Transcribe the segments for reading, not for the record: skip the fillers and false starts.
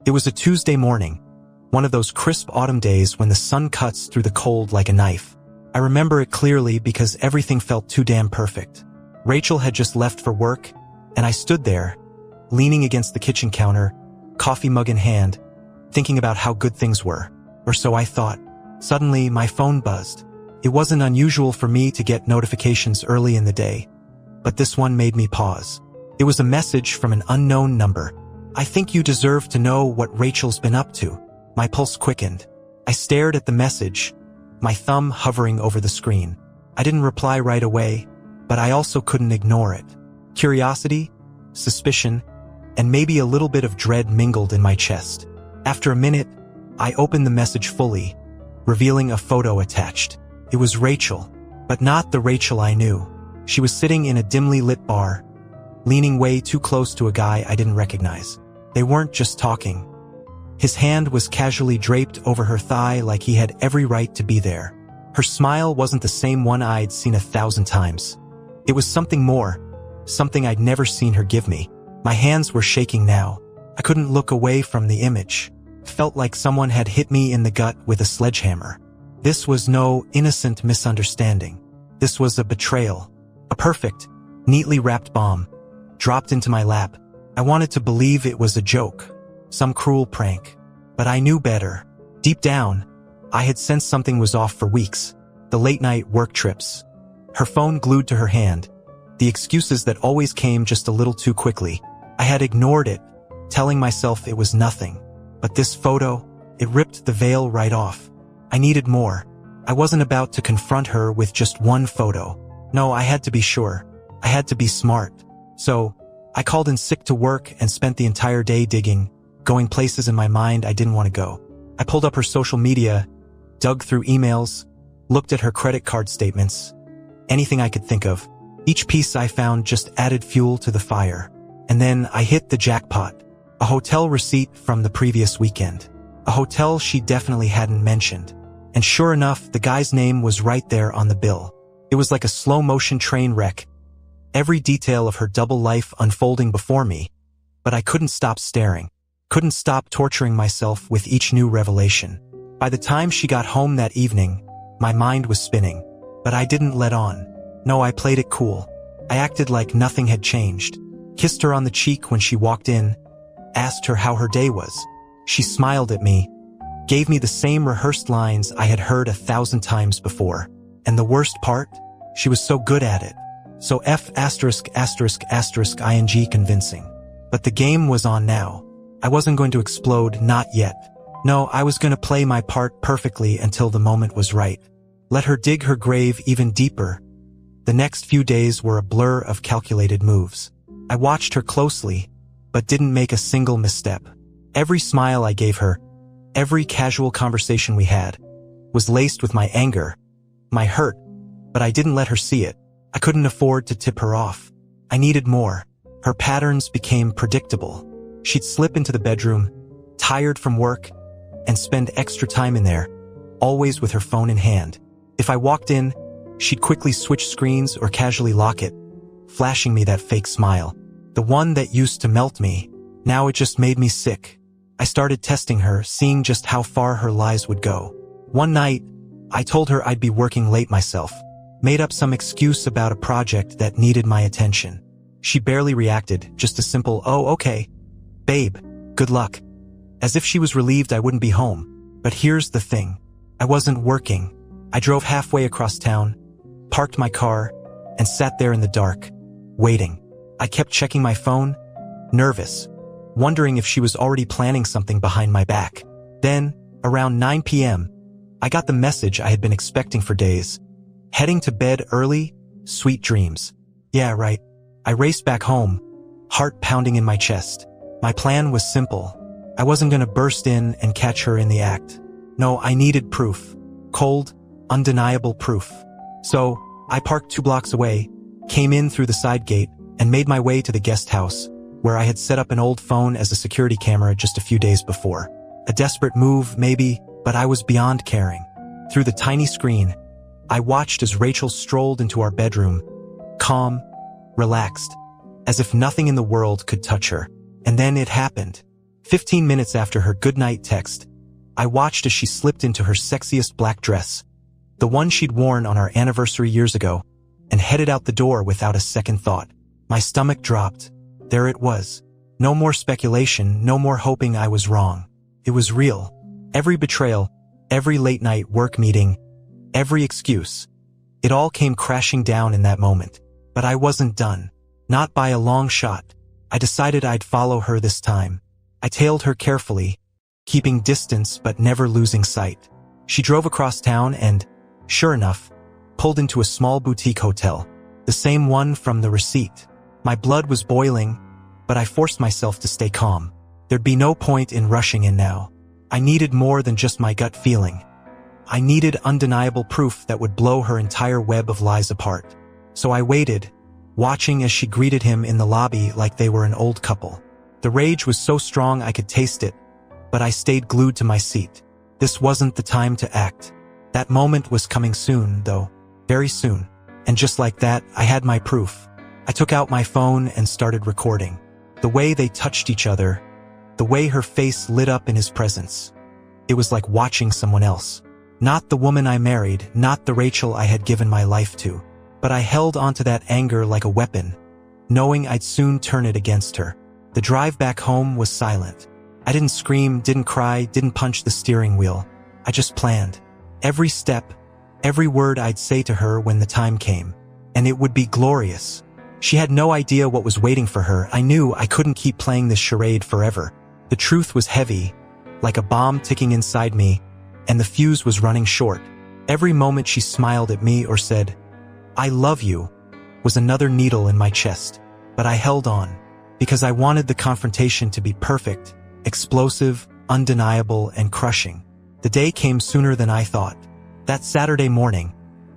It was a Tuesday morning, one of those crisp autumn days when the sun cuts through the cold like a knife. I remember it clearly because everything felt too damn perfect. Rachel had just left for work, and I stood there, leaning against the kitchen counter, coffee mug in hand, thinking about how good things were. Or so I thought. Suddenly, my phone buzzed. It wasn't unusual for me to get notifications early in the day, but this one made me pause. It was a message from an unknown number. "I think you deserve to know what Rachel's been up to." My pulse quickened. I stared at the message, my thumb hovering over the screen. I didn't reply right away, but I also couldn't ignore it. Curiosity, suspicion, and maybe a little bit of dread mingled in my chest. After a minute, I opened the message fully, revealing a photo attached. It was Rachel, but not the Rachel I knew. She was sitting in a dimly lit bar, leaning way too close to a guy I didn't recognize. They weren't just talking. His hand was casually draped over her thigh like he had every right to be there. Her smile wasn't the same one I'd seen 1,000 times. It was something more, something I'd never seen her give me. My hands were shaking now. I couldn't look away from the image. Felt like someone had hit me in the gut with a sledgehammer. This was no innocent misunderstanding. This was a betrayal. A perfect, neatly wrapped bomb, dropped into my lap. I wanted to believe it was a joke, some cruel prank. But I knew better. Deep down, I had sensed something was off for weeks. The late-night work trips. Her phone glued to her hand. The excuses that always came just a little too quickly. I had ignored it, telling myself it was nothing. But this photo, it ripped the veil right off. I needed more. I wasn't about to confront her with just one photo. No, I had to be sure. I had to be smart. So, I called in sick to work and spent the entire day digging, going places in my mind I didn't want to go. I pulled up her social media, dug through emails, looked at her credit card statements, anything I could think of. Each piece I found just added fuel to the fire. And then I hit the jackpot. A hotel receipt from the previous weekend. A hotel she definitely hadn't mentioned. And sure enough, the guy's name was right there on the bill. It was like a slow-motion train wreck. Every detail of her double life unfolding before me. But I couldn't stop staring. Couldn't stop torturing myself with each new revelation. By the time she got home that evening, my mind was spinning. But I didn't let on. No, I played it cool. I acted like nothing had changed. Kissed her on the cheek when she walked in. Asked her how her day was. She smiled at me. Gave me the same rehearsed lines I had heard 1,000 times before. And the worst part? She was so good at it. So *****ing convincing. But the game was on now. I wasn't going to explode, not yet. No, I was going to play my part perfectly until the moment was right. Let her dig her grave even deeper. The next few days were a blur of calculated moves. I watched her closely, but didn't make a single misstep. Every smile I gave her, every casual conversation we had, was laced with my anger, my hurt, but I didn't let her see it. I couldn't afford to tip her off. I needed more. Her patterns became predictable. She'd slip into the bedroom, tired from work, and spend extra time in there, always with her phone in hand. If I walked in, she'd quickly switch screens or casually lock it, flashing me that fake smile. The one that used to melt me. Now it just made me sick. I started testing her, seeing just how far her lies would go. One night, I told her I'd be working late myself. Made up some excuse about a project that needed my attention. She barely reacted, just a simple, "Oh, okay. Babe, good luck." As if she was relieved I wouldn't be home. But here's the thing. I wasn't working. I drove halfway across town, parked my car, and sat there in the dark, waiting. I kept checking my phone, nervous, wondering if she was already planning something behind my back. Then, around 9 p.m., I got the message I had been expecting for days. Heading to bed early, sweet dreams. Yeah, right. I raced back home, heart pounding in my chest. My plan was simple. I wasn't gonna burst in and catch her in the act. No, I needed proof. Cold, undeniable proof. So, I parked 2 blocks away, came in through the side gate, and made my way to the guest house, where I had set up an old phone as a security camera just a few days before. A desperate move, maybe, but I was beyond caring. Through the tiny screen, I watched as Rachel strolled into our bedroom, calm, relaxed, as if nothing in the world could touch her. And then it happened. 15 minutes after her goodnight text, I watched as she slipped into her sexiest black dress, the one she'd worn on our anniversary years ago, and headed out the door without a second thought. My stomach dropped. There it was. No more speculation, no more hoping I was wrong. It was real. Every betrayal, every late-night work meeting, every excuse. It all came crashing down in that moment. But I wasn't done. Not by a long shot. I decided I'd follow her this time. I tailed her carefully, keeping distance but never losing sight. She drove across town and, sure enough, pulled into a small boutique hotel, the same one from the receipt. My blood was boiling, but I forced myself to stay calm. There'd be no point in rushing in now. I needed more than just my gut feeling. I needed undeniable proof that would blow her entire web of lies apart. So I waited, watching as she greeted him in the lobby like they were an old couple. The rage was so strong I could taste it, but I stayed glued to my seat. This wasn't the time to act. That moment was coming soon, though. Very soon. And just like that, I had my proof. I took out my phone and started recording. The way they touched each other, the way her face lit up in his presence. It was like watching someone else. Not the woman I married, not the Rachel I had given my life to. But I held onto that anger like a weapon, knowing I'd soon turn it against her. The drive back home was silent. I didn't scream, didn't cry, didn't punch the steering wheel. I just planned. Every step, every word I'd say to her when the time came. And it would be glorious. She had no idea what was waiting for her. I knew I couldn't keep playing this charade forever. The truth was heavy, like a bomb ticking inside me, and the fuse was running short. Every moment she smiled at me or said, "I love you," was another needle in my chest. But I held on, because I wanted the confrontation to be perfect, explosive, undeniable, and crushing. The day came sooner than I thought. That Saturday morning,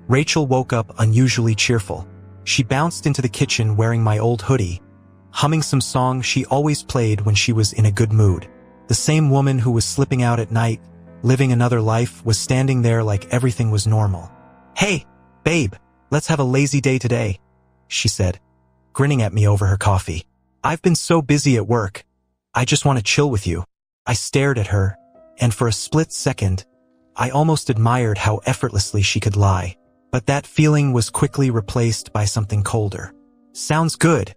Rachel woke up unusually cheerful. She bounced into the kitchen wearing my old hoodie, humming some song she always played when she was in a good mood. The same woman who was slipping out at night, living another life, was standing there like everything was normal. "Hey, babe, let's have a lazy day today," she said, grinning at me over her coffee. "I've been so busy at work. I just want to chill with you." I stared at her, and for a split second, I almost admired how effortlessly she could lie. But that feeling was quickly replaced by something colder. "Sounds good,"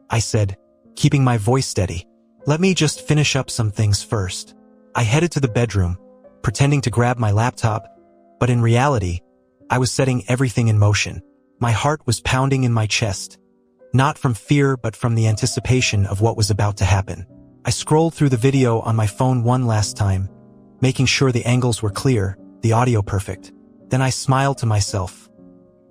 I said, keeping my voice steady. "Let me just finish up some things first." I headed to the bedroom, pretending to grab my laptop, but in reality, I was setting everything in motion. My heart was pounding in my chest, not from fear but from the anticipation of what was about to happen. I scrolled through the video on my phone one last time, making sure the angles were clear, the audio perfect. Then I smiled to myself.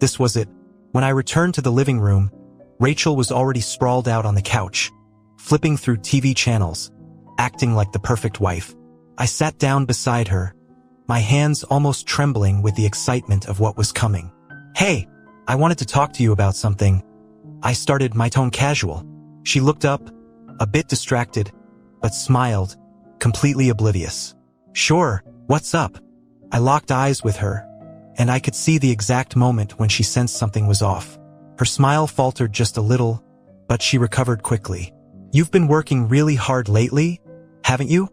This was it. When I returned to the living room, Rachel was already sprawled out on the couch, flipping through TV channels, acting like the perfect wife. I sat down beside her, my hands almost trembling with the excitement of what was coming. "Hey, I wanted to talk to you about something." I started, my tone casual. She looked up, a bit distracted, but smiled, completely oblivious. "Sure, what's up?" I locked eyes with her, and I could see the exact moment when she sensed something was off. Her smile faltered just a little, but she recovered quickly. "You've been working really hard lately, haven't you?"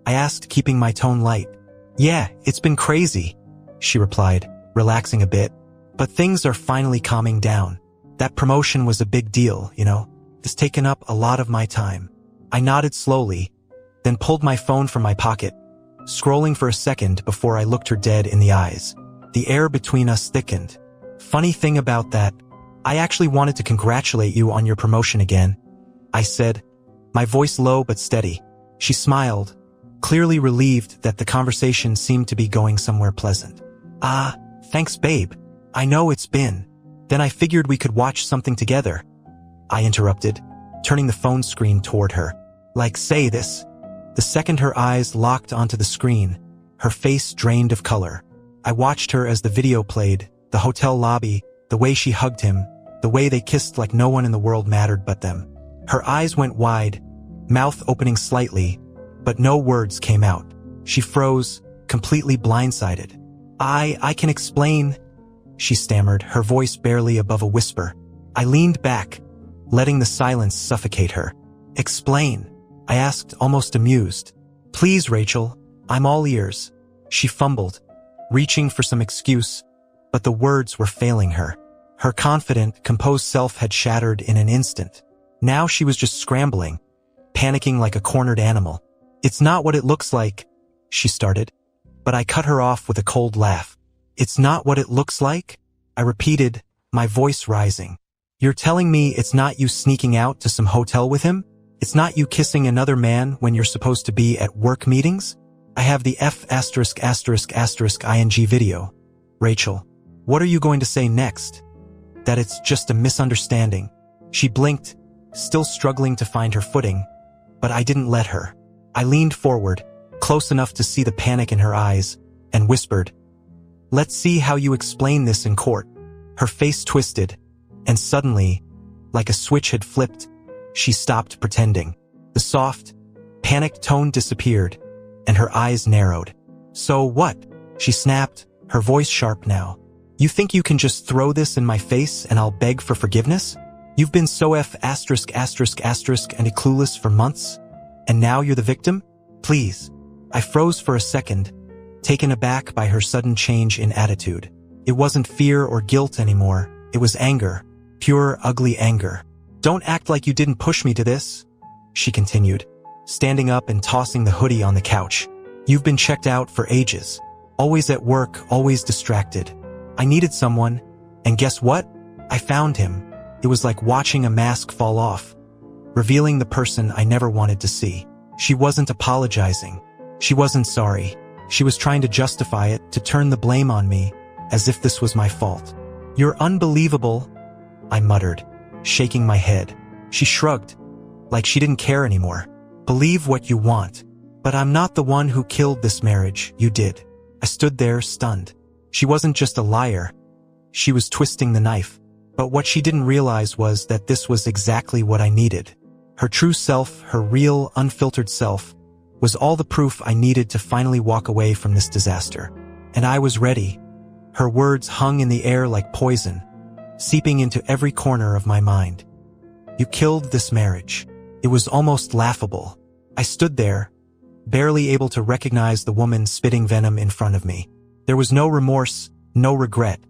I asked, keeping my tone light. "Yeah, it's been crazy," she replied, relaxing a bit. "But things are finally calming down. That promotion was a big deal, you know. It's taken up a lot of my time." I nodded slowly, then pulled my phone from my pocket, scrolling for a second before I looked her dead in the eyes. The air between us thickened. "Funny thing about that, I actually wanted to congratulate you on your promotion again," I said, my voice low but steady. She smiled, clearly relieved that the conversation seemed to be going somewhere pleasant. "Ah, thanks babe. I know it's been." "Then I figured we could watch something together," I interrupted, turning the phone screen toward her. "Like say this." The second her eyes locked onto the screen, her face drained of color. I watched her as the video played, the hotel lobby, the way she hugged him, the way they kissed like no one in the world mattered but them. Her eyes went wide, mouth opening slightly, but no words came out. She froze, completely blindsided. I can explain," she stammered, her voice barely above a whisper. I leaned back, letting the silence suffocate her. "Explain." I asked, almost amused. Please, Rachel, I'm all ears. She fumbled, reaching for some excuse, but the words were failing her. Her confident, composed self had shattered in an instant. Now she was just scrambling, panicking like a cornered animal. It's not what it looks like, she started, but I cut her off with a cold laugh. It's not what it looks like? I repeated, my voice rising. You're telling me it's not you sneaking out to some hotel with him? It's not you kissing another man when you're supposed to be at work meetings? I have the *****ing video. Rachel, what are you going to say next? That it's just a misunderstanding. She blinked, still struggling to find her footing, but I didn't let her. I leaned forward, close enough to see the panic in her eyes, and whispered, let's see how you explain this in court. Her face twisted, and suddenly, like a switch had flipped, she stopped pretending. The soft, panicked tone disappeared, and her eyes narrowed. So what? She snapped, her voice sharp now. You think you can just throw this in my face and I'll beg for forgiveness? You've been so and clueless for months, and now you're the victim? Please. I froze for a second, taken aback by her sudden change in attitude. It wasn't fear or guilt anymore. It was anger. Pure, ugly anger. Don't act like you didn't push me to this, she continued, standing up and tossing the hoodie on the couch. You've been checked out for ages. Always at work, always distracted. I needed someone, and guess what? I found him. It was like watching a mask fall off, revealing the person I never wanted to see. She wasn't apologizing. She wasn't sorry. She was trying to justify it, to turn the blame on me, as if this was my fault. You're unbelievable, I muttered, shaking my head. She shrugged, like she didn't care anymore. Believe what you want, but I'm not the one who killed this marriage, you did. I stood there, stunned. She wasn't just a liar. She was twisting the knife. But what she didn't realize was that this was exactly what I needed. Her true self, her real, unfiltered self, was all the proof I needed to finally walk away from this disaster. And I was ready. Her words hung in the air like poison, seeping into every corner of my mind. You killed this marriage. It was almost laughable. I stood there, barely able to recognize the woman spitting venom in front of me. There was no remorse, no regret,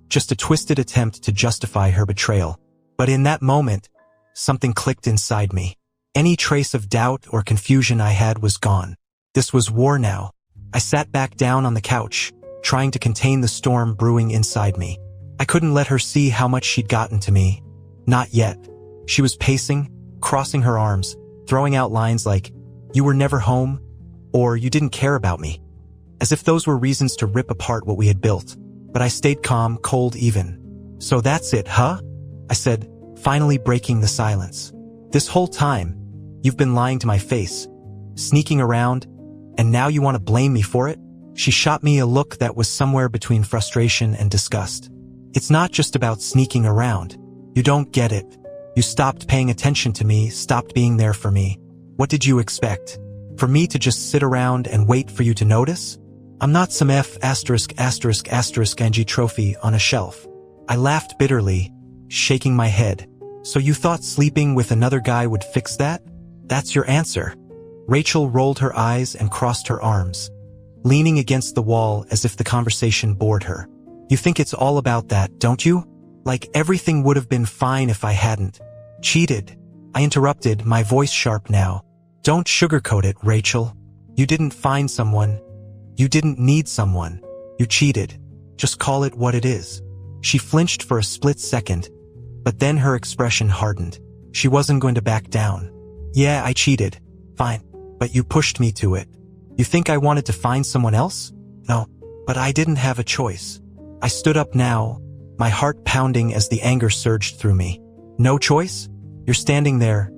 just a twisted attempt to justify her betrayal. But in that moment, something clicked inside me. Any trace of doubt or confusion I had was gone. This was war now. I sat back down on the couch, trying to contain the storm brewing inside me. I couldn't let her see how much she'd gotten to me. Not yet. She was pacing, crossing her arms, throwing out lines like, "You were never home," or "You didn't care about me," as if those were reasons to rip apart what we had built. But I stayed calm, cold even. "So that's it, huh?" I said, finally breaking the silence. "This whole time, you've been lying to my face, sneaking around, and now you want to blame me for it?" She shot me a look that was somewhere between frustration and disgust. "It's not just about sneaking around. You don't get it. You stopped paying attention to me, stopped being there for me. What did you expect? For me to just sit around and wait for you to notice? I'm not some *****ng trophy on a shelf." I laughed bitterly, shaking my head. "So you thought sleeping with another guy would fix that? That's your answer?" Rachel rolled her eyes and crossed her arms, leaning against the wall as if the conversation bored her. "You think it's all about that, don't you? Like everything would have been fine if I hadn't cheated." I interrupted, my voice sharp now. "Don't sugarcoat it, Rachel. You didn't find someone. You didn't need someone. You cheated. Just call it what it is." She flinched for a split second, but then her expression hardened. She wasn't going to back down. "Yeah, I cheated. Fine. But you pushed me to it. You think I wanted to find someone else? No. But I didn't have a choice." I stood up now, my heart pounding as the anger surged through me. "No choice? You're standing there,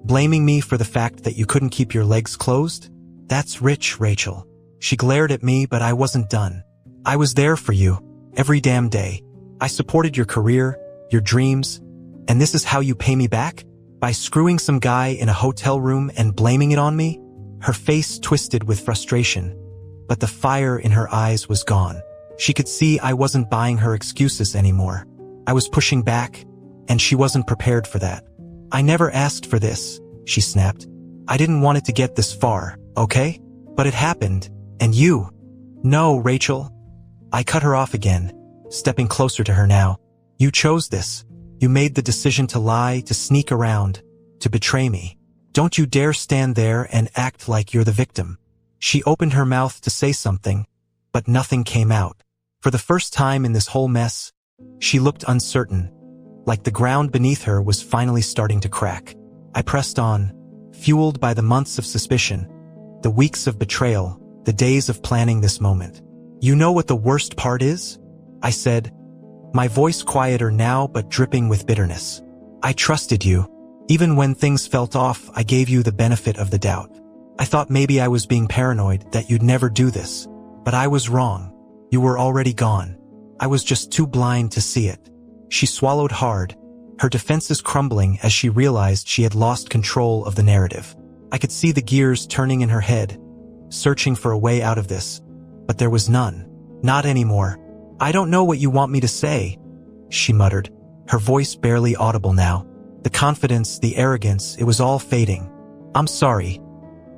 blaming me for the fact that you couldn't keep your legs closed? That's rich, Rachel." She glared at me, but I wasn't done. "I was there for you, every damn day. I supported your career, your dreams, and this is how you pay me back? By screwing some guy in a hotel room and blaming it on me?" Her face twisted with frustration, but the fire in her eyes was gone. She could see I wasn't buying her excuses anymore. I was pushing back, and she wasn't prepared for that. "I never asked for this," she snapped. I didn't want it to get this far, okay? But it happened, and you... No, Rachel. I cut her off again, stepping closer to her now. You chose this. You made the decision to lie, to sneak around, to betray me. Don't you dare stand there and act like you're the victim. She opened her mouth to say something, but nothing came out. For the first time in this whole mess, she looked uncertain, like the ground beneath her was finally starting to crack. I pressed on, fueled by the months of suspicion, the weeks of betrayal, the days of planning this moment. You know what the worst part is? I said, my voice quieter now but dripping with bitterness. I trusted you. Even when things felt off, I gave you the benefit of the doubt. I thought maybe I was being paranoid, that you'd never do this. But I was wrong. You were already gone. I was just too blind to see it. She swallowed hard, her defenses crumbling as she realized she had lost control of the narrative. I could see the gears turning in her head, searching for a way out of this. But there was none. Not anymore. I don't know what you want me to say, she muttered, her voice barely audible now. The confidence, the arrogance, it was all fading. I'm sorry.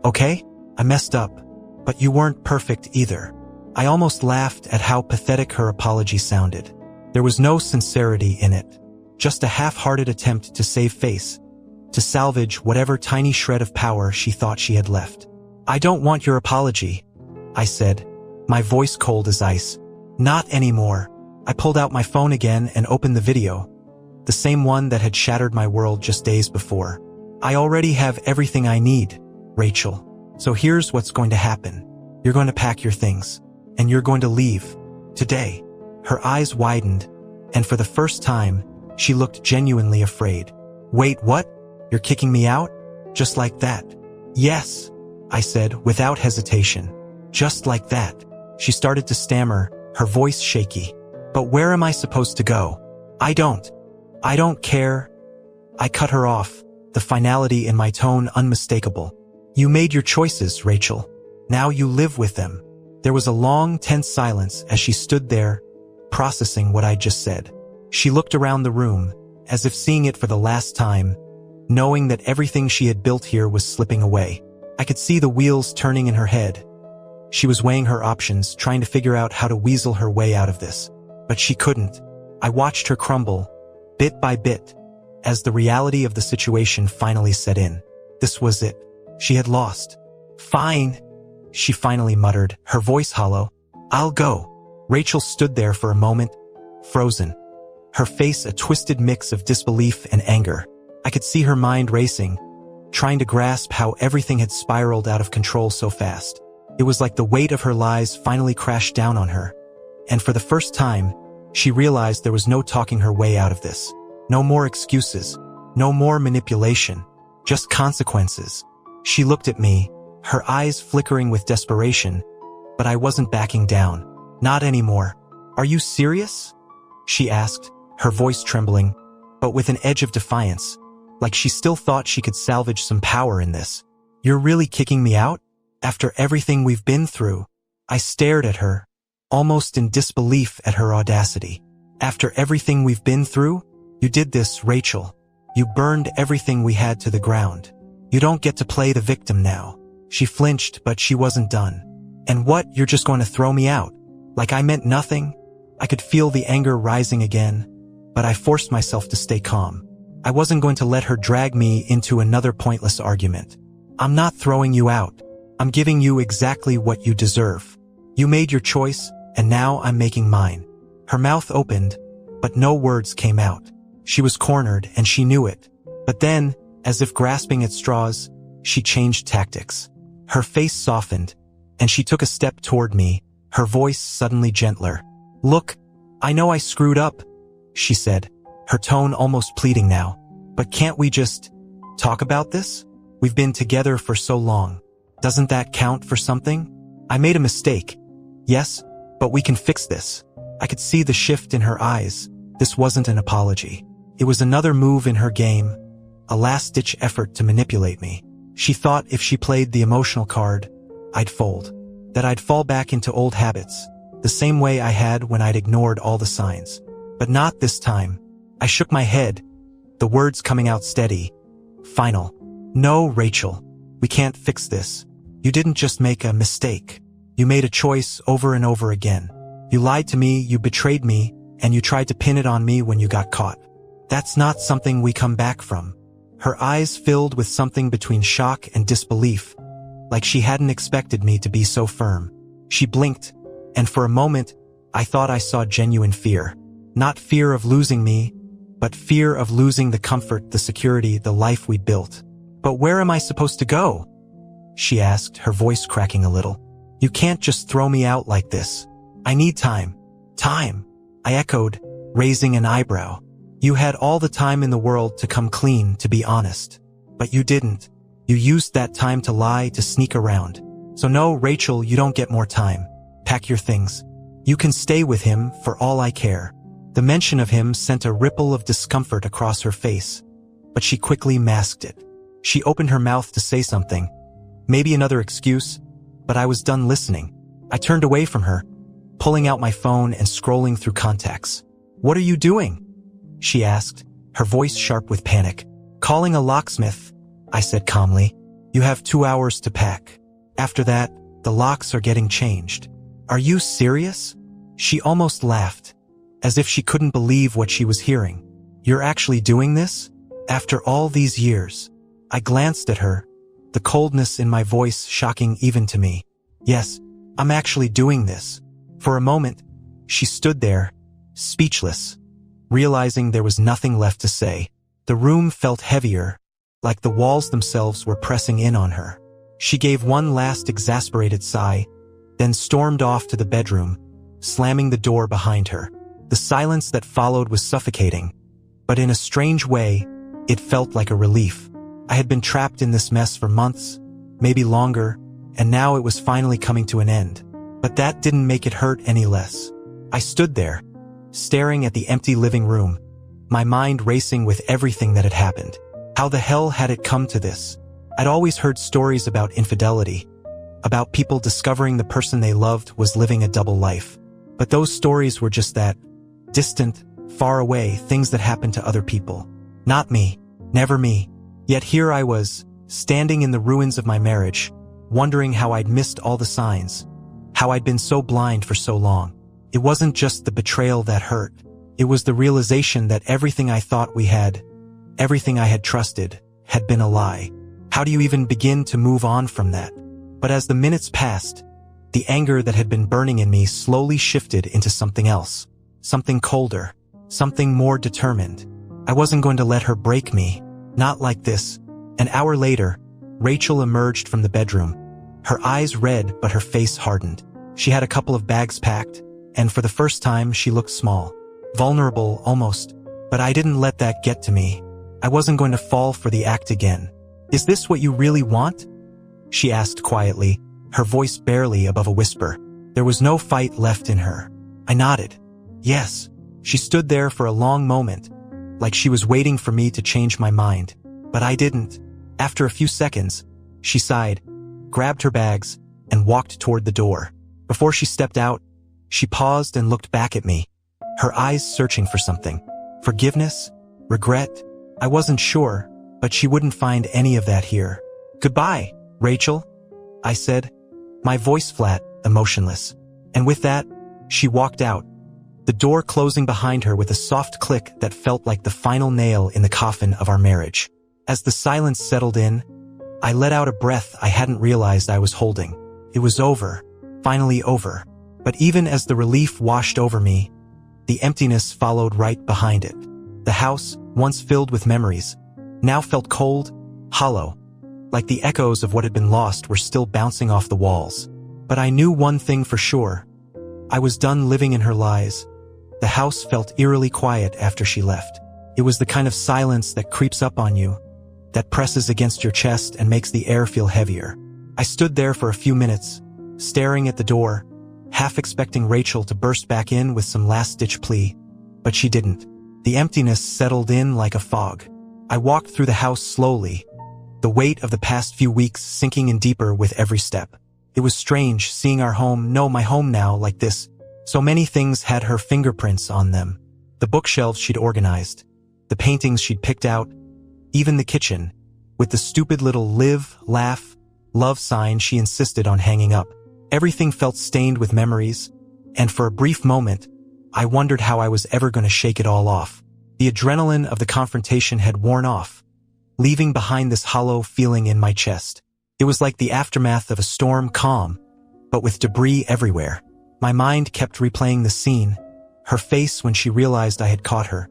Okay? I messed up. But you weren't perfect either. I almost laughed at how pathetic her apology sounded. There was no sincerity in it. Just a half-hearted attempt to save face, to salvage whatever tiny shred of power she thought she had left. I don't want your apology, I said, my voice cold as ice. Not anymore. I pulled out my phone again and opened the video, the same one that had shattered my world just days before. I already have everything I need, Rachel. So here's what's going to happen. You're going to pack your things, and you're going to leave. Today. Her eyes widened, and for the first time, she looked genuinely afraid. Wait, what? You're kicking me out? Just like that? Yes, I said without hesitation. Just like that. She started to stammer, her voice shaky. But where am I supposed to go? I don't care. I cut her off, the finality in my tone unmistakable. You made your choices, Rachel. Now you live with them. There was a long, tense silence as she stood there, processing what I just said. She looked around the room, as if seeing it for the last time, knowing that everything she had built here was slipping away. I could see the wheels turning in her head. She was weighing her options, trying to figure out how to weasel her way out of this. But she couldn't. I watched her crumble, bit by bit, as the reality of the situation finally set in. This was it. She had lost. Fine, she finally muttered, her voice hollow. I'll go. Rachel stood there for a moment, frozen, her face a twisted mix of disbelief and anger. I could see her mind racing, trying to grasp how everything had spiraled out of control so fast. It was like the weight of her lies finally crashed down on her. And for the first time, she realized there was no talking her way out of this. No more excuses, no more manipulation, just consequences. She looked at me, her eyes flickering with desperation, but I wasn't backing down. Not anymore. Are you serious? She asked, her voice trembling, but with an edge of defiance, like she still thought she could salvage some power in this. You're really kicking me out? After everything we've been through? I stared at her, almost in disbelief at her audacity. After everything we've been through? You did this, Rachel. You burned everything we had to the ground. You don't get to play the victim now. She flinched, but she wasn't done. And what, you're just going to throw me out? Like I meant nothing? I could feel the anger rising again, but I forced myself to stay calm. I wasn't going to let her drag me into another pointless argument. I'm not throwing you out. I'm giving you exactly what you deserve. You made your choice, and now I'm making mine. Her mouth opened, but no words came out. She was cornered, and she knew it. But then, as if grasping at straws, she changed tactics. Her face softened, and she took a step toward me, her voice suddenly gentler. Look, I know I screwed up, she said, her tone almost pleading now. But can't we just talk about this? We've been together for so long. Doesn't that count for something? I made a mistake. Yes, but we can fix this. I could see the shift in her eyes. This wasn't an apology. It was another move in her game, a last-ditch effort to manipulate me. She thought if she played the emotional card, I'd fold. That I'd fall back into old habits, the same way I had when I'd ignored all the signs. But not this time. I shook my head, the words coming out steady. Final. No, Rachel. We can't fix this. You didn't just make a mistake. You made a choice over and over again. You lied to me, you betrayed me, and you tried to pin it on me when you got caught. That's not something we come back from." Her eyes filled with something between shock and disbelief, like she hadn't expected me to be so firm. She blinked, and for a moment, I thought I saw genuine fear. Not fear of losing me, but fear of losing the comfort, the security, the life we built. "But where am I supposed to go?" she asked, her voice cracking a little. "You can't just throw me out like this. I need time." "Time?" I echoed, raising an eyebrow. "You had all the time in the world to come clean, to be honest. But you didn't. You used that time to lie, to sneak around. So no, Rachel, you don't get more time. Pack your things. You can stay with him for all I care." The mention of him sent a ripple of discomfort across her face, but she quickly masked it. She opened her mouth to say something, maybe another excuse, but I was done listening. I turned away from her, pulling out my phone and scrolling through contacts. "What are you doing?" she asked, her voice sharp with panic. "Calling a locksmith," I said calmly. "You have 2 hours to pack. After that, the locks are getting changed." "Are you serious?" She almost laughed, as if she couldn't believe what she was hearing. "You're actually doing this? After all these years?" I glanced at her, the coldness in my voice shocking even to me. "Yes, I'm actually doing this." For a moment, she stood there, speechless, realizing there was nothing left to say. The room felt heavier, like the walls themselves were pressing in on her. She gave one last exasperated sigh, then stormed off to the bedroom, slamming the door behind her. The silence that followed was suffocating, but in a strange way, it felt like a relief. I had been trapped in this mess for months, maybe longer, and now it was finally coming to an end. But that didn't make it hurt any less. I stood there, staring at the empty living room, my mind racing with everything that had happened. How the hell had it come to this? I'd always heard stories about infidelity, about people discovering the person they loved was living a double life. But those stories were just that, distant, far away, things that happened to other people. Not me, never me. Yet here I was, standing in the ruins of my marriage, wondering how I'd missed all the signs, how I'd been so blind for so long. It wasn't just the betrayal that hurt. It was the realization that everything I thought we had, everything I had trusted, had been a lie. How do you even begin to move on from that? But as the minutes passed, the anger that had been burning in me slowly shifted into something else. Something colder, something more determined. I wasn't going to let her break me. Not like this. An hour later, Rachel emerged from the bedroom. Her eyes red, but her face hardened. She had a couple of bags packed, and for the first time she looked small. Vulnerable, almost. But I didn't let that get to me. I wasn't going to fall for the act again. "Is this what you really want?" she asked quietly, her voice barely above a whisper. There was no fight left in her. I nodded. Yes. She stood there for a long moment, like she was waiting for me to change my mind. But I didn't. After a few seconds, she sighed, grabbed her bags, and walked toward the door. Before she stepped out, she paused and looked back at me, her eyes searching for something. Forgiveness? Regret? I wasn't sure, but she wouldn't find any of that here. "Goodbye, Rachel," I said, my voice flat, emotionless. And with that, she walked out, the door closing behind her with a soft click that felt like the final nail in the coffin of our marriage. As the silence settled in, I let out a breath I hadn't realized I was holding. It was over, finally over. But even as the relief washed over me, the emptiness followed right behind it. The house, once filled with memories, now felt cold, hollow, like the echoes of what had been lost were still bouncing off the walls. But I knew one thing for sure. I was done living in her lies. The house felt eerily quiet after she left. It was the kind of silence that creeps up on you, that presses against your chest and makes the air feel heavier. I stood there for a few minutes, staring at the door, half expecting Rachel to burst back in with some last-ditch plea. But she didn't. The emptiness settled in like a fog. I walked through the house slowly, the weight of the past few weeks sinking in deeper with every step. It was strange seeing our home, my home now, like this. So many things had her fingerprints on them. The bookshelves she'd organized, the paintings she'd picked out, even the kitchen, with the stupid little live, laugh, love sign, she insisted on hanging up. Everything felt stained with memories, and for a brief moment, I wondered how I was ever going to shake it all off. The adrenaline of the confrontation had worn off, leaving behind this hollow feeling in my chest. It was like the aftermath of a storm, calm, but with debris everywhere. My mind kept replaying the scene, her face when she realized I had caught her,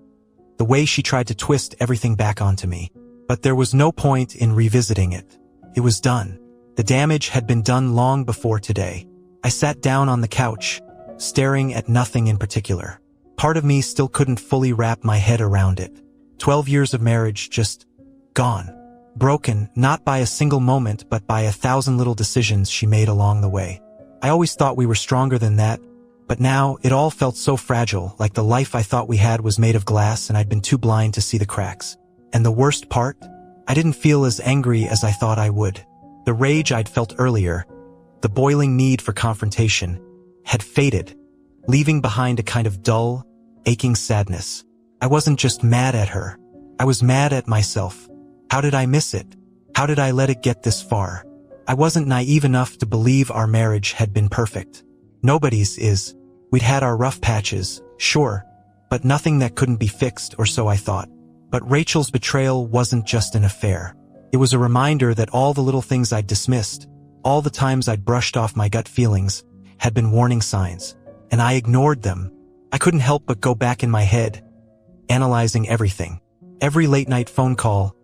the way she tried to twist everything back onto me. But there was no point in revisiting it. It was done. The damage had been done long before today. I sat down on the couch, staring at nothing in particular. Part of me still couldn't fully wrap my head around it. 12 years of marriage just gone. Broken, not by a single moment, but by 1,000 little decisions she made along the way. I always thought we were stronger than that, but now it all felt so fragile, like the life I thought we had was made of glass and I'd been too blind to see the cracks. And the worst part? I didn't feel as angry as I thought I would. The rage I'd felt earlier, the boiling need for confrontation, had faded, leaving behind a kind of dull, aching sadness. I wasn't just mad at her. I was mad at myself. How did I miss it? How did I let it get this far? I wasn't naive enough to believe our marriage had been perfect. Nobody's is. We'd had our rough patches, sure, but nothing that couldn't be fixed, or so I thought. But Rachel's betrayal wasn't just an affair. It was a reminder that all the little things I'd dismissed, all the times I'd brushed off my gut feelings, had been warning signs, and I ignored them. I couldn't help but go back in my head, analyzing everything. Every late-night phone call,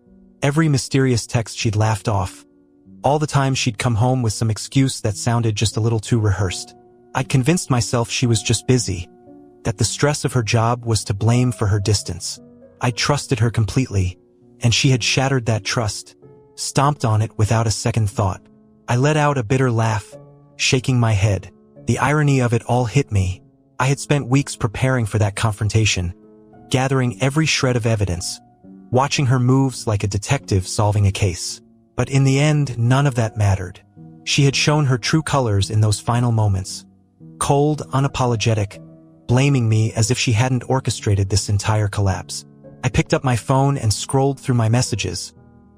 every mysterious text she'd laughed off, all the times she'd come home with some excuse that sounded just a little too rehearsed. I'd convinced myself she was just busy, that the stress of her job was to blame for her distance. I trusted her completely, and she had shattered that trust, stomped on it without a second thought. I let out a bitter laugh, shaking my head. The irony of it all hit me. I had spent weeks preparing for that confrontation, gathering every shred of evidence, watching her moves like a detective solving a case. But in the end, none of that mattered. She had shown her true colors in those final moments. Cold, unapologetic, blaming me as if she hadn't orchestrated this entire collapse. I picked up my phone and scrolled through my messages,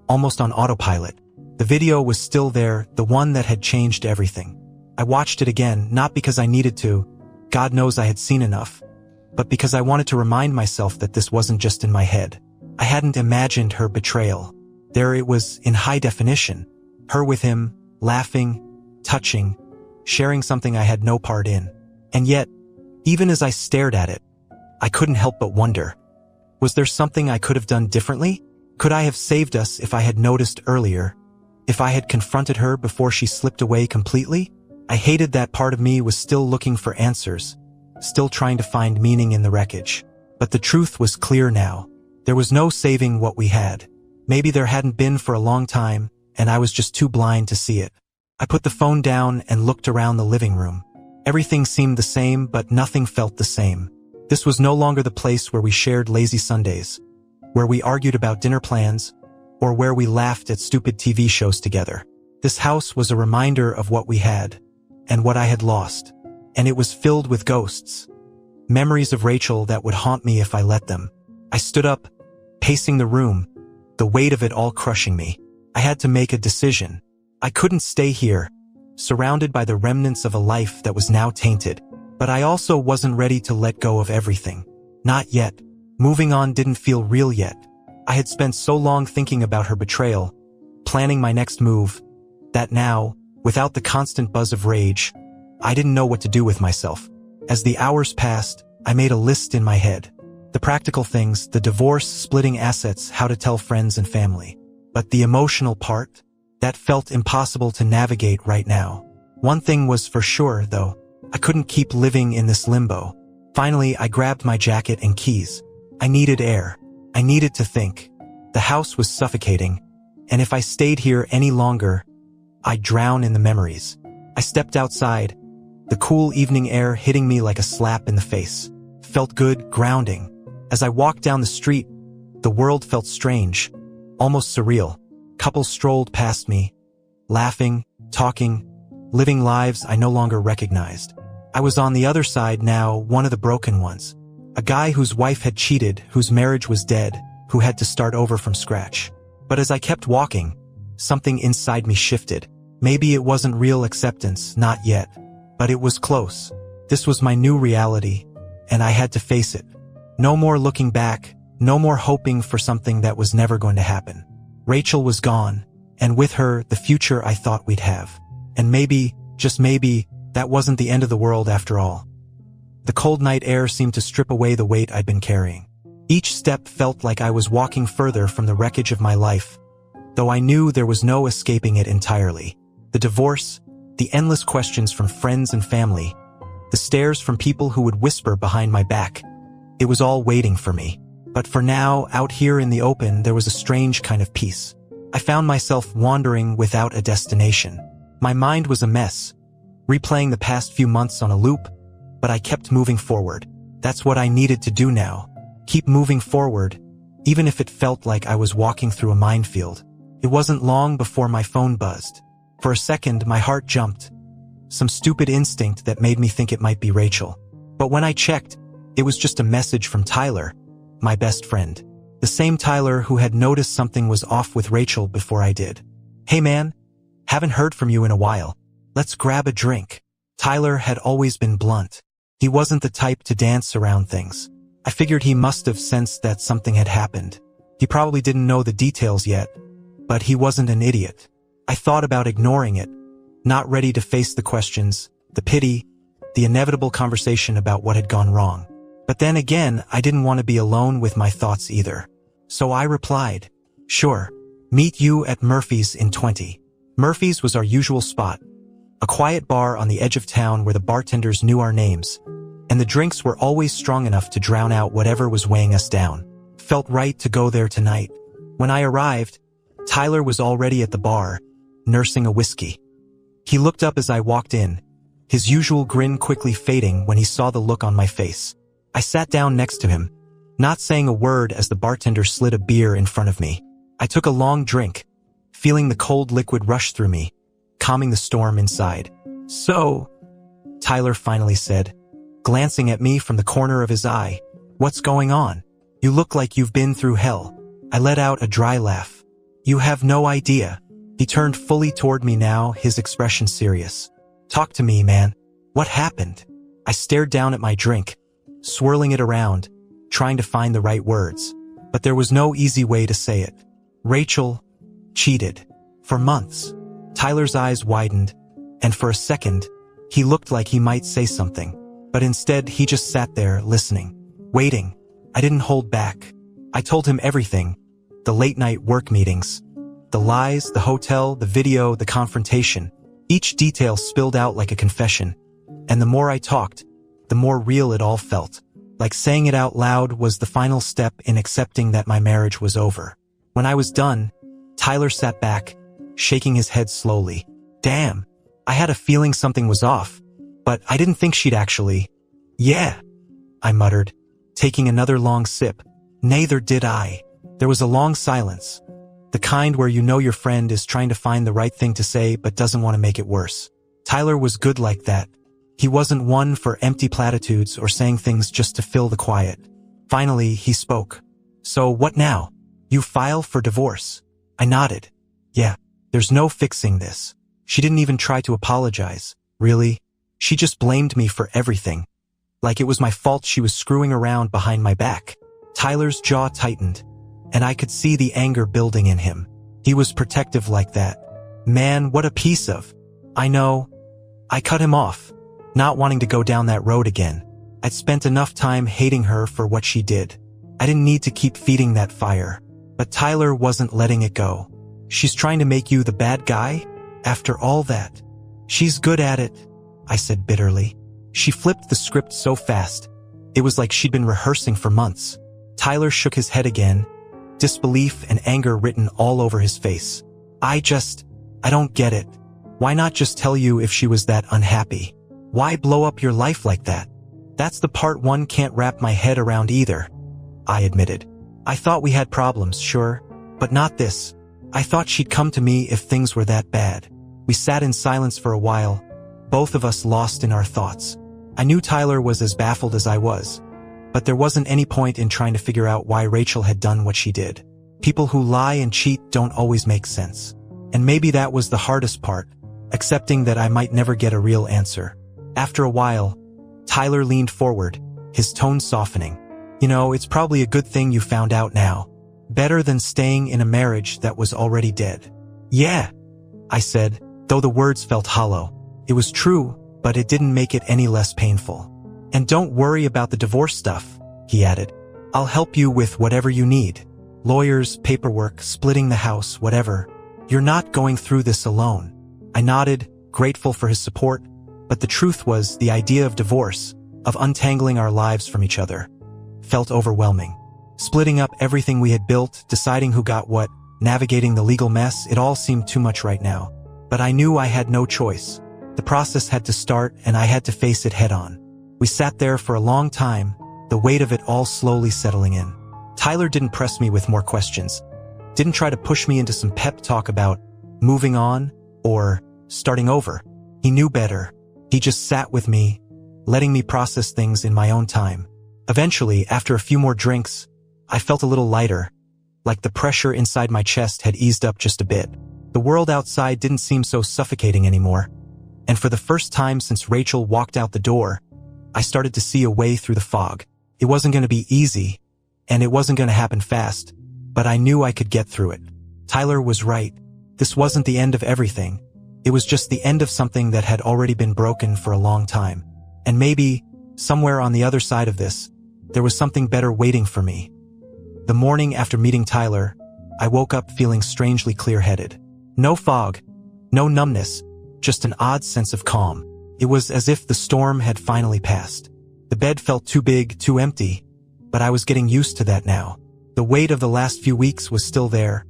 almost on autopilot. The video was still there, the one that had changed everything. I watched it again, not because I needed to, God knows I had seen enough, but because I wanted to remind myself that this wasn't just in my head. I hadn't imagined her betrayal. There it was, in high definition. Her with him, laughing, touching, sharing something I had no part in. And yet, even as I stared at it, I couldn't help but wonder. Was there something I could have done differently? Could I have saved us if I had noticed earlier? If I had confronted her before she slipped away completely? I hated that part of me was still looking for answers, still trying to find meaning in the wreckage. But the truth was clear now. There was no saving what we had. Maybe there hadn't been for a long time, and I was just too blind to see it. I put the phone down and looked around the living room. Everything seemed the same, but nothing felt the same. This was no longer the place where we shared lazy Sundays, where we argued about dinner plans, or where we laughed at stupid TV shows together. This house was a reminder of what we had, and what I had lost, and it was filled with ghosts. Memories of Rachel that would haunt me if I let them. I stood up, pacing the room, the weight of it all crushing me. I had to make a decision. I couldn't stay here, surrounded by the remnants of a life that was now tainted. But I also wasn't ready to let go of everything. Not yet. Moving on didn't feel real yet. I had spent so long thinking about her betrayal, planning my next move, that now, without the constant buzz of rage, I didn't know what to do with myself. As the hours passed, I made a list in my head. The practical things, the divorce, splitting assets, how to tell friends and family. But the emotional part, that felt impossible to navigate right now. One thing was for sure, though. I couldn't keep living in this limbo. Finally, I grabbed my jacket and keys. I needed air. I needed to think. The house was suffocating, and if I stayed here any longer, I'd drown in the memories. I stepped outside, the cool evening air hitting me like a slap in the face. Felt good, grounding. As I walked down the street, the world felt strange, almost surreal. Couples strolled past me, laughing, talking, living lives I no longer recognized. I was on the other side now, one of the broken ones. A guy whose wife had cheated, whose marriage was dead, who had to start over from scratch. But as I kept walking, something inside me shifted. Maybe it wasn't real acceptance, not yet. But it was close. This was my new reality, and I had to face it. No more looking back, no more hoping for something that was never going to happen. Rachel was gone, and with her, the future I thought we'd have. And maybe, just maybe, that wasn't the end of the world after all. The cold night air seemed to strip away the weight I'd been carrying. Each step felt like I was walking further from the wreckage of my life, though I knew there was no escaping it entirely. The divorce, the endless questions from friends and family, the stares from people who would whisper behind my back. It was all waiting for me. But for now, out here in the open, there was a strange kind of peace. I found myself wandering without a destination. My mind was a mess, replaying the past few months on a loop, but I kept moving forward. That's what I needed to do now. Keep moving forward, even if it felt like I was walking through a minefield. It wasn't long before my phone buzzed. For a second, my heart jumped. Some stupid instinct that made me think it might be Rachel. But when I checked, it was just a message from Tyler, my best friend. The same Tyler who had noticed something was off with Rachel before I did. "Hey man, haven't heard from you in a while. Let's grab a drink." Tyler had always been blunt. He wasn't the type to dance around things. I figured he must have sensed that something had happened. He probably didn't know the details yet, but he wasn't an idiot. I thought about ignoring it, not ready to face the questions, the pity, the inevitable conversation about what had gone wrong. But then again, I didn't want to be alone with my thoughts either. So I replied, "Sure, meet you at Murphy's in 20. Murphy's was our usual spot, a quiet bar on the edge of town where the bartenders knew our names, and the drinks were always strong enough to drown out whatever was weighing us down. Felt right to go there tonight. When I arrived, Tyler was already at the bar, nursing a whiskey. He looked up as I walked in, his usual grin quickly fading when he saw the look on my face. I sat down next to him, not saying a word as the bartender slid a beer in front of me. I took a long drink, feeling the cold liquid rush through me, calming the storm inside. "So," Tyler finally said, glancing at me from the corner of his eye, "what's going on? You look like you've been through hell." I let out a dry laugh. "You have no idea." He turned fully toward me now, his expression serious. "Talk to me, man. What happened?" I stared down at my drink, swirling it around, trying to find the right words. But there was no easy way to say it. Rachel cheated. For months. Tyler's eyes widened, and for a second, he looked like he might say something. But instead, he just sat there, listening, waiting. I didn't hold back. I told him everything. The late-night work meetings. The lies, the hotel, the video, the confrontation. Each detail spilled out like a confession. And the more I talked, the more real it all felt. Like saying it out loud was the final step in accepting that my marriage was over. When I was done, Tyler sat back, shaking his head slowly. "Damn, I had a feeling something was off, but I didn't think she'd actually." "Yeah," I muttered, taking another long sip. "Neither did I." There was a long silence, the kind where you know your friend is trying to find the right thing to say but doesn't want to make it worse. Tyler was good like that. He wasn't one for empty platitudes or saying things just to fill the quiet. Finally, he spoke. "So what now? You file for divorce?" I nodded. "Yeah, there's no fixing this." She didn't even try to apologize, really. She just blamed me for everything. Like it was my fault she was screwing around behind my back. Tyler's jaw tightened, and I could see the anger building in him. He was protective like that. Man, what a piece of... I know. I cut him off, not wanting to go down that road again. I'd spent enough time hating her for what she did. I didn't need to keep feeding that fire. But Tyler wasn't letting it go. "She's trying to make you the bad guy? After all that?" "She's good at it," I said bitterly. She flipped the script so fast. It was like she'd been rehearsing for months. Tyler shook his head again, disbelief and anger written all over his face. I don't get it. Why not just tell you if she was that unhappy? Why blow up your life like that?" "That's the part one can't wrap my head around either," I admitted. "I thought we had problems, sure, but not this. I thought she'd come to me if things were that bad." We sat in silence for a while, both of us lost in our thoughts. I knew Tyler was as baffled as I was, but there wasn't any point in trying to figure out why Rachel had done what she did. People who lie and cheat don't always make sense. And maybe that was the hardest part, accepting that I might never get a real answer. After a while, Tyler leaned forward, his tone softening. You know, it's probably a good thing you found out now. Better than staying in a marriage that was already dead. Yeah, I said, though the words felt hollow. It was true, but it didn't make it any less painful. And don't worry about the divorce stuff, he added. I'll help you with whatever you need. Lawyers, paperwork, splitting the house, whatever. You're not going through this alone. I nodded, grateful for his support, but the truth was the idea of divorce, of untangling our lives from each other, felt overwhelming. Splitting up everything we had built, deciding who got what, navigating the legal mess, it all seemed too much right now. But I knew I had no choice. The process had to start and I had to face it head on. We sat there for a long time, the weight of it all slowly settling in. Tyler didn't press me with more questions, didn't try to push me into some pep talk about moving on or starting over. He knew better. He just sat with me, letting me process things in my own time. Eventually, after a few more drinks, I felt a little lighter, like the pressure inside my chest had eased up just a bit. The world outside didn't seem so suffocating anymore, and for the first time since Rachel walked out the door, I started to see a way through the fog. It wasn't going to be easy, and it wasn't going to happen fast, but I knew I could get through it. Tyler was right. This wasn't the end of everything. It was just the end of something that had already been broken for a long time. And maybe, somewhere on the other side of this, there was something better waiting for me. The morning after meeting Tyler, I woke up feeling strangely clear-headed. No fog, no numbness, just an odd sense of calm. It was as if the storm had finally passed. The bed felt too big, too empty, but I was getting used to that now. The weight of the last few weeks was still there,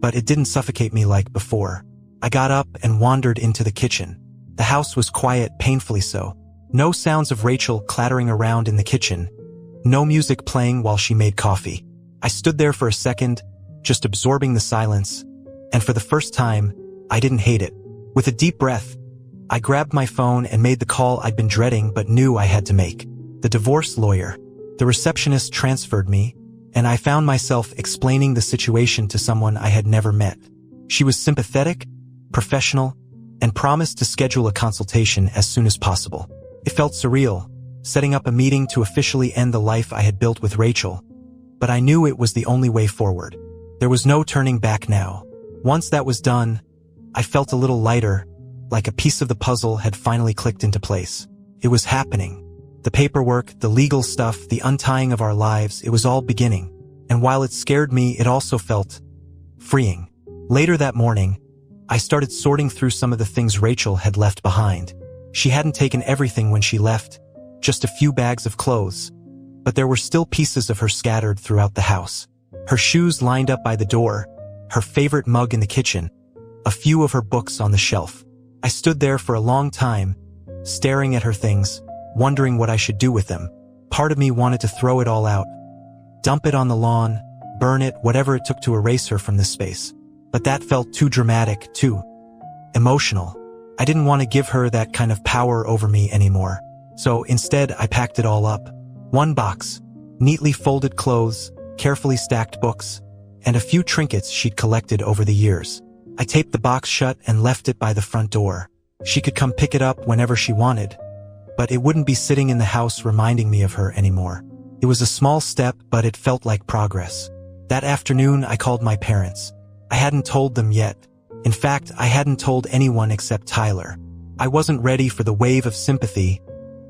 but it didn't suffocate me like before. I got up and wandered into the kitchen. The house was quiet, painfully so. No sounds of Rachel clattering around in the kitchen. No music playing while she made coffee. I stood there for a second, just absorbing the silence, and for the first time, I didn't hate it. With a deep breath, I grabbed my phone and made the call I'd been dreading but knew I had to make. The divorce lawyer. The receptionist transferred me, and I found myself explaining the situation to someone I had never met. She was sympathetic, professional, and promised to schedule a consultation as soon as possible. It felt surreal, setting up a meeting to officially end the life I had built with Rachel, but I knew it was the only way forward. There was no turning back now. Once that was done, I felt a little lighter, like a piece of the puzzle had finally clicked into place. It was happening. The paperwork, the legal stuff, the untying of our lives, it was all beginning. And while it scared me, it also felt freeing. Later that morning, I started sorting through some of the things Rachel had left behind. She hadn't taken everything when she left, just a few bags of clothes, but there were still pieces of her scattered throughout the house. Her shoes lined up by the door, her favorite mug in the kitchen, a few of her books on the shelf. I stood there for a long time, staring at her things, wondering what I should do with them. Part of me wanted to throw it all out, dump it on the lawn, burn it, whatever it took to erase her from this space. But that felt too dramatic, too emotional. I didn't want to give her that kind of power over me anymore. So instead, I packed it all up. One box, neatly folded clothes, carefully stacked books, and a few trinkets she'd collected over the years. I taped the box shut and left it by the front door. She could come pick it up whenever she wanted, but it wouldn't be sitting in the house reminding me of her anymore. It was a small step, but it felt like progress. That afternoon, I called my parents. I hadn't told them yet. In fact, I hadn't told anyone except Tyler. I wasn't ready for the wave of sympathy,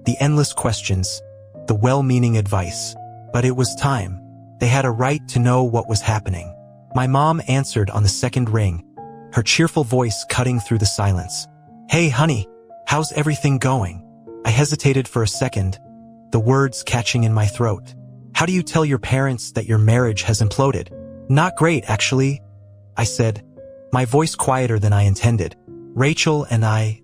the endless questions, the well-meaning advice. But it was time. They had a right to know what was happening. My mom answered on the second ring, her cheerful voice cutting through the silence. "Hey, honey, how's everything going?" I hesitated for a second, the words catching in my throat. "How do you tell your parents that your marriage has imploded?" "Not great, actually," I said, my voice quieter than I intended. "Rachel and I,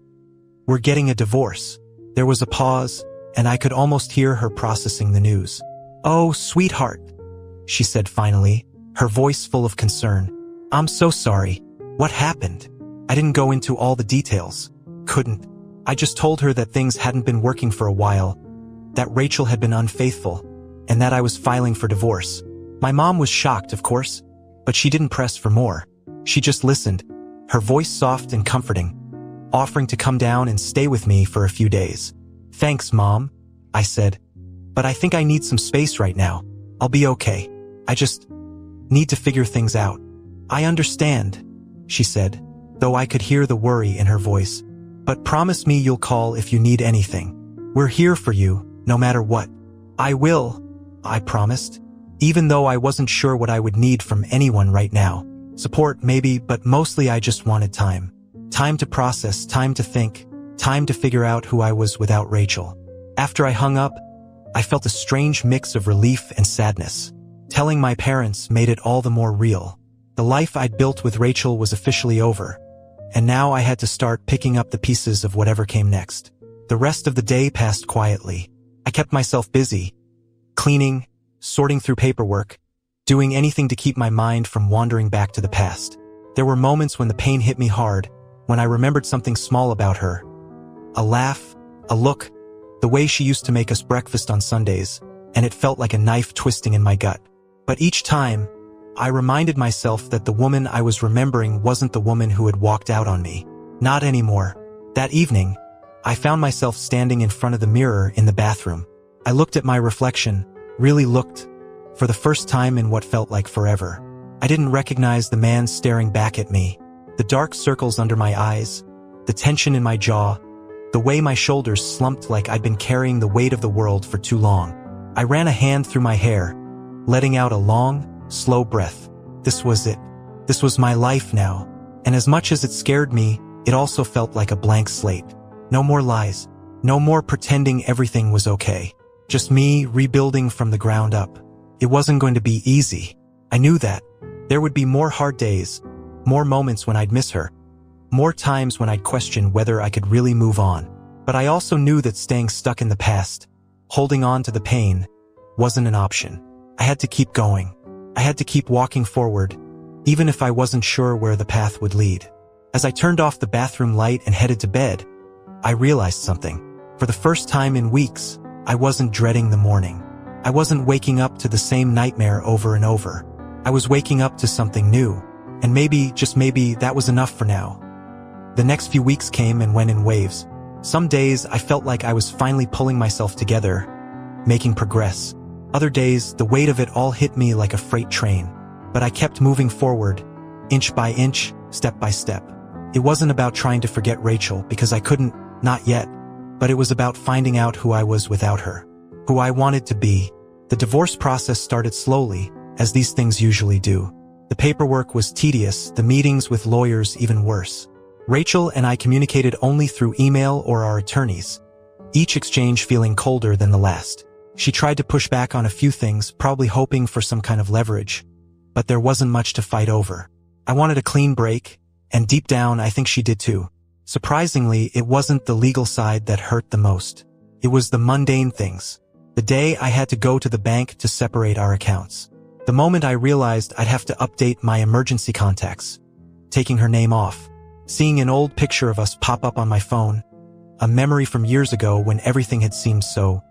we're getting a divorce." There was a pause, and I could almost hear her processing the news. "Oh, sweetheart," she said finally, her voice full of concern. "I'm so sorry. What happened?" I didn't go into all the details. Couldn't. I just told her that things hadn't been working for a while, that Rachel had been unfaithful, and that I was filing for divorce. My mom was shocked, of course, but she didn't press for more. She just listened, her voice soft and comforting. offering to come down and stay with me for a few days. "Thanks, Mom," I said, "but I think I need some space right now. I'll be okay. I just need to figure things out." "I understand," she said, though I could hear the worry in her voice. "But promise me you'll call if you need anything. We're here for you, no matter what." "I will," I promised, even though I wasn't sure what I would need from anyone right now. Support, maybe, but mostly I just wanted time. Time to process, time to think, time to figure out who I was without Rachel. After I hung up, I felt a strange mix of relief and sadness. Telling my parents made it all the more real. The life I'd built with Rachel was officially over, and now I had to start picking up the pieces of whatever came next. The rest of the day passed quietly. I kept myself busy, cleaning, sorting through paperwork, doing anything to keep my mind from wandering back to the past. There were moments when the pain hit me hard, when I remembered something small about her. A laugh, a look, the way she used to make us breakfast on Sundays, and it felt like a knife twisting in my gut. But each time, I reminded myself that the woman I was remembering wasn't the woman who had walked out on me. Not anymore. That evening, I found myself standing in front of the mirror in the bathroom. I looked at my reflection, really looked, for the first time in what felt like forever. I didn't recognize the man staring back at me, the dark circles under my eyes, the tension in my jaw, the way my shoulders slumped like I'd been carrying the weight of the world for too long. I ran a hand through my hair, letting out a long, slow breath. This was it. This was my life now. And as much as it scared me, it also felt like a blank slate. No more lies. No more pretending everything was okay. Just me rebuilding from the ground up. It wasn't going to be easy. I knew that. There would be more hard days, more moments when I'd miss her, more times when I'd question whether I could really move on. But I also knew that staying stuck in the past, holding on to the pain, wasn't an option. I had to keep going. I had to keep walking forward, even if I wasn't sure where the path would lead. As I turned off the bathroom light and headed to bed, I realized something. For the first time in weeks, I wasn't dreading the morning. I wasn't waking up to the same nightmare over and over. I was waking up to something new, and maybe, just maybe, that was enough for now. The next few weeks came and went in waves. Some days I felt like I was finally pulling myself together, making progress. Other days, the weight of it all hit me like a freight train. But I kept moving forward, inch by inch, step by step. It wasn't about trying to forget Rachel, because I couldn't, not yet. But it was about finding out who I was without her, who I wanted to be. The divorce process started slowly, as these things usually do. The paperwork was tedious, the meetings with lawyers even worse. Rachel and I communicated only through email or our attorneys, each exchange feeling colder than the last. She tried to push back on a few things, probably hoping for some kind of leverage, but there wasn't much to fight over. I wanted a clean break, and deep down I think she did too. Surprisingly, it wasn't the legal side that hurt the most. It was the mundane things. The day I had to go to the bank to separate our accounts. The moment I realized I'd have to update my emergency contacts. Taking her name off. Seeing an old picture of us pop up on my phone. A memory from years ago when everything had seemed so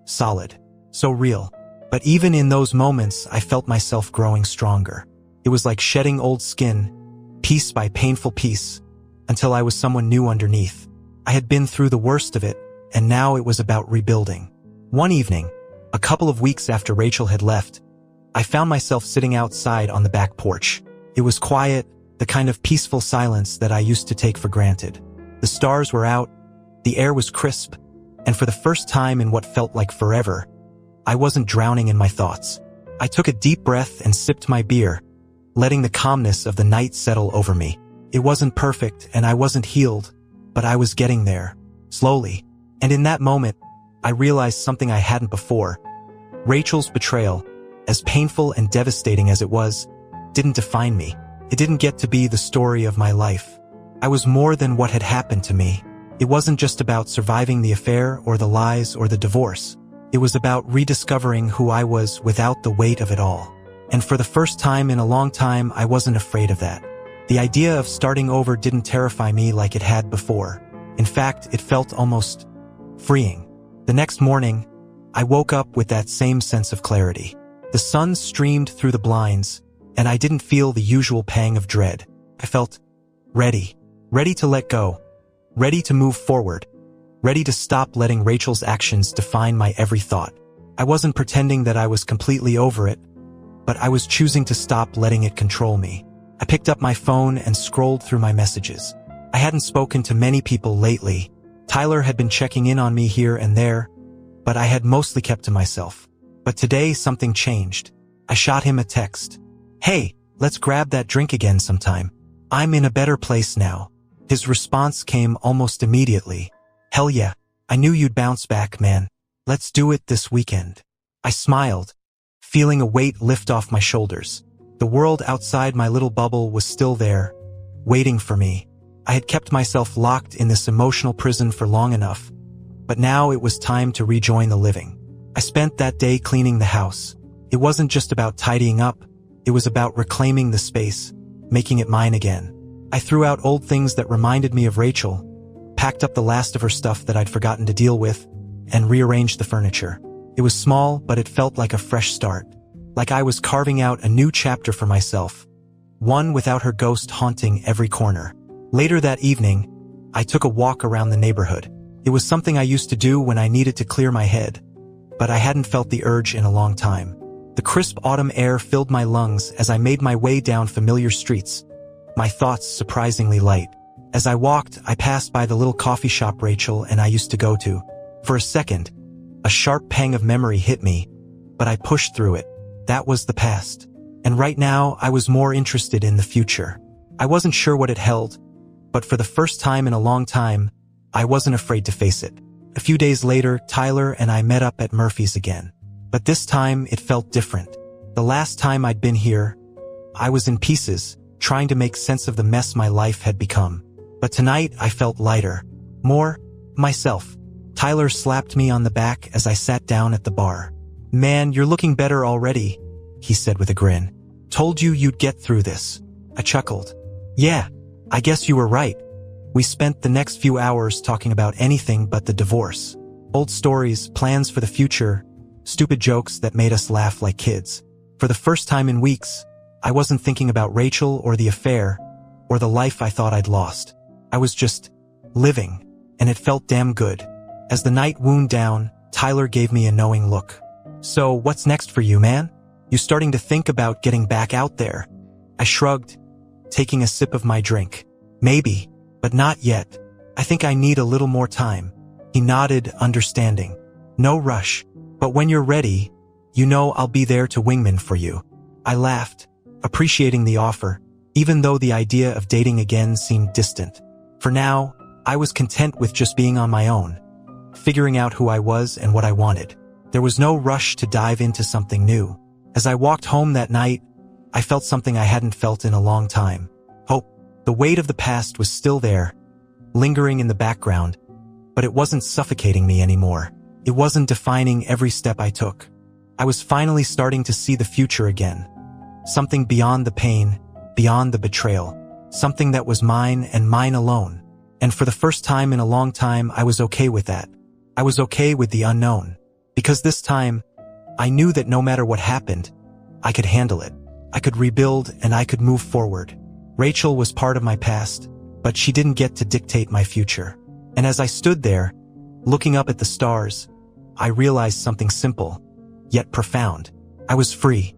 solid, so real. But even in those moments, I felt myself growing stronger. It was like shedding old skin, piece by painful piece, until I was someone new underneath. I had been through the worst of it, and now it was about rebuilding. One evening, a couple of weeks after Rachel had left, I found myself sitting outside on the back porch. It was quiet, the kind of peaceful silence that I used to take for granted. The stars were out, the air was crisp, and for the first time in what felt like forever, I wasn't drowning in my thoughts. I took a deep breath and sipped my beer, letting the calmness of the night settle over me. It wasn't perfect and I wasn't healed, but I was getting there, slowly. And in that moment, I realized something I hadn't before. Rachel's betrayal, as painful and devastating as it was, didn't define me. It didn't get to be the story of my life. I was more than what had happened to me. It wasn't just about surviving the affair or the lies or the divorce. It was about rediscovering who I was without the weight of it all. And for the first time in a long time, I wasn't afraid of that. The idea of starting over didn't terrify me like it had before. In fact, it felt almost freeing. The next morning, I woke up with that same sense of clarity. The sun streamed through the blinds, and I didn't feel the usual pang of dread. I felt ready to let go, ready to move forward, ready to stop letting Rachel's actions define my every thought. I wasn't pretending that I was completely over it, but I was choosing to stop letting it control me. I picked up my phone and scrolled through my messages. I hadn't spoken to many people lately. Tyler had been checking in on me here and there, but I had mostly kept to myself. But today something changed. I shot him a text. "Hey, let's grab that drink again sometime. I'm in a better place now." His response came almost immediately. "Hell yeah, I knew you'd bounce back, man. Let's do it this weekend." I smiled, feeling a weight lift off my shoulders. The world outside my little bubble was still there, waiting for me. I had kept myself locked in this emotional prison for long enough, but now it was time to rejoin the living. I spent that day cleaning the house. It wasn't just about tidying up, it was about reclaiming the space, making it mine again. I threw out old things that reminded me of Rachel, packed up the last of her stuff that I'd forgotten to deal with, and rearranged the furniture. It was small, but it felt like a fresh start, like I was carving out a new chapter for myself, one without her ghost haunting every corner. Later that evening, I took a walk around the neighborhood. It was something I used to do when I needed to clear my head, but I hadn't felt the urge in a long time. The crisp autumn air filled my lungs as I made my way down familiar streets, my thoughts surprisingly light. As I walked, I passed by the little coffee shop Rachel and I used to go to. For a second, a sharp pang of memory hit me, but I pushed through it. That was the past. And right now, I was more interested in the future. I wasn't sure what it held, but for the first time in a long time, I wasn't afraid to face it. A few days later, Tyler and I met up at Murphy's again. But this time, it felt different. The last time I'd been here, I was in pieces, trying to make sense of the mess my life had become. But tonight, I felt lighter. More myself. Tyler slapped me on the back as I sat down at the bar. "Man, you're looking better already," he said with a grin. "Told you you'd get through this." I chuckled. "Yeah, I guess you were right." We spent the next few hours talking about anything but the divorce. Old stories, plans for the future, stupid jokes that made us laugh like kids. For the first time in weeks, I wasn't thinking about Rachel or the affair, or the life I thought I'd lost. I was just living, and it felt damn good. As the night wound down, Tyler gave me a knowing look. "So, what's next for you, man? You starting to think about getting back out there?" I shrugged, taking a sip of my drink. "Maybe, but not yet. I think I need a little more time." He nodded, understanding. "No rush, but when you're ready, you know I'll be there to wingman for you." I laughed, appreciating the offer, even though the idea of dating again seemed distant. For now, I was content with just being on my own, figuring out who I was and what I wanted. There was no rush to dive into something new. As I walked home that night, I felt something I hadn't felt in a long time. Hope. The weight of the past was still there, lingering in the background, but it wasn't suffocating me anymore. It wasn't defining every step I took. I was finally starting to see the future again. Something beyond the pain, beyond the betrayal. Something that was mine and mine alone. And for the first time in a long time, I was okay with that. I was okay with the unknown. Because this time, I knew that no matter what happened, I could handle it. I could rebuild and I could move forward. Rachel was part of my past, but she didn't get to dictate my future. And as I stood there, looking up at the stars, I realized something simple, yet profound. I was free.